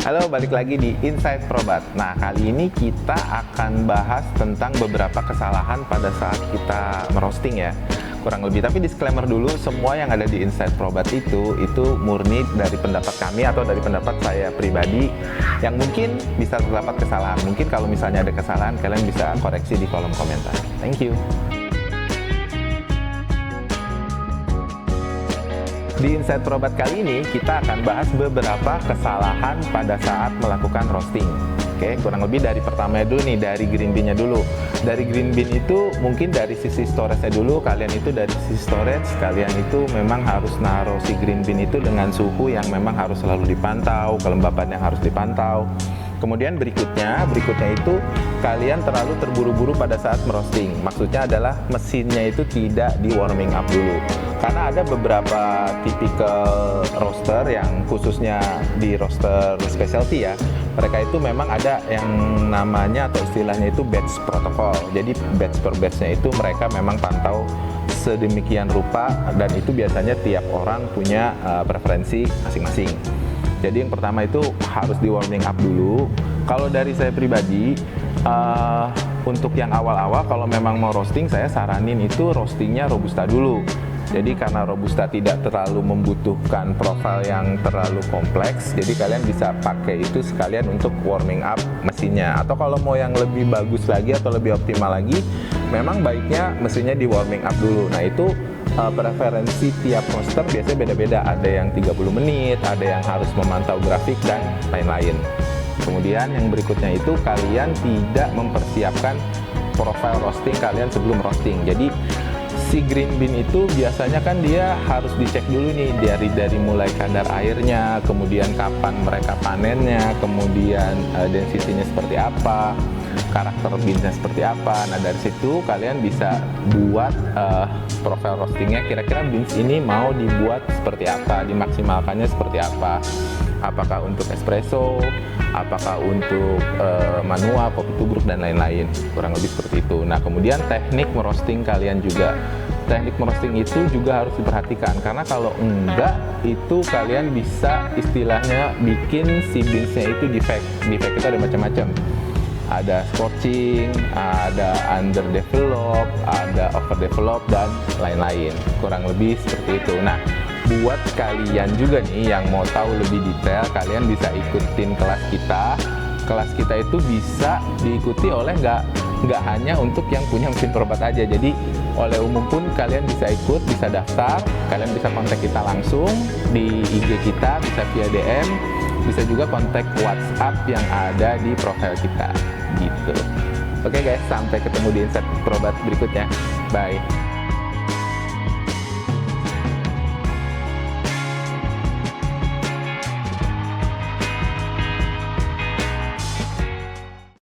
Halo, balik lagi di Inside Probat. Nah, kali ini kita akan bahas tentang beberapa kesalahan pada saat kita merosting ya. Kurang lebih, tapi disclaimer dulu, semua yang ada di Inside Probat itu murni dari pendapat kami atau dari pendapat saya pribadi yang mungkin bisa terdapat kesalahan. Mungkin kalau misalnya ada kesalahan, kalian bisa koreksi di kolom komentar. Thank you. Di Inside Probat kali ini, kita akan bahas beberapa kesalahan pada saat melakukan roasting. Oke, kurang lebih dari pertama dulu nih, dari green bean-nya dulu. Dari green bean itu mungkin dari sisi storage-nya dulu, kalian itu dari sisi storage, kalian itu memang harus naruh si green bean itu dengan suhu yang memang harus selalu dipantau, kelembapan yang harus dipantau. Kemudian berikutnya itu kalian terlalu terburu-buru pada saat merosting. Maksudnya adalah mesinnya itu tidak di warming up dulu. Karena ada beberapa tipikal roaster yang khususnya di roaster specialty ya, mereka itu memang ada yang namanya atau istilahnya itu batch protocol. Jadi batch per batch-nya itu mereka memang pantau sedemikian rupa, dan itu biasanya tiap orang punya preferensi masing-masing. Jadi yang pertama itu harus di warming up dulu. Kalau dari saya pribadi, untuk yang awal-awal kalau memang mau roasting, saya saranin itu roastingnya robusta dulu. Jadi karena robusta tidak terlalu membutuhkan profil yang terlalu kompleks, jadi kalian bisa pakai itu sekalian untuk warming up mesinnya. Atau kalau mau yang lebih bagus lagi atau lebih optimal lagi, memang baiknya mesinnya di warming up dulu. Nah itu preferensi tiap roaster biasanya beda-beda. Ada yang 30 menit, ada yang harus memantau grafik dan lain-lain. Kemudian yang berikutnya itu kalian tidak mempersiapkan profil roasting kalian sebelum roasting. Jadi si green bean itu biasanya kan dia harus dicek dulu nih dari mulai kadar airnya, kemudian kapan mereka panennya, kemudian density-nya seperti apa, karakter beans-nya seperti apa. Nah dari situ kalian bisa buat profil roastingnya, kira-kira beans ini mau dibuat seperti apa, dimaksimalkannya seperti apa. Apakah untuk espresso, apakah untuk manual, kopi tubruk, dan lain-lain. Kurang lebih seperti itu. Nah, kemudian teknik merosting kalian juga. Teknik merosting itu juga harus diperhatikan, karena kalau enggak, itu kalian bisa istilahnya bikin si beansnya itu defect. Defect itu ada macam-macam. Ada scorching, ada underdevelop, ada overdevelop, dan lain-lain. Kurang lebih seperti itu. Nah, buat kalian juga nih yang mau tahu lebih detail, kalian bisa ikutin kelas kita. Kelas kita itu bisa diikuti oleh nggak hanya untuk yang punya mesin probat aja. Jadi oleh umum pun kalian bisa ikut, bisa daftar, kalian bisa kontak kita langsung di IG kita, bisa via DM, bisa juga kontak WhatsApp yang ada di profil kita gitu. Oke guys, sampai ketemu di Inside Probat berikutnya. Bye.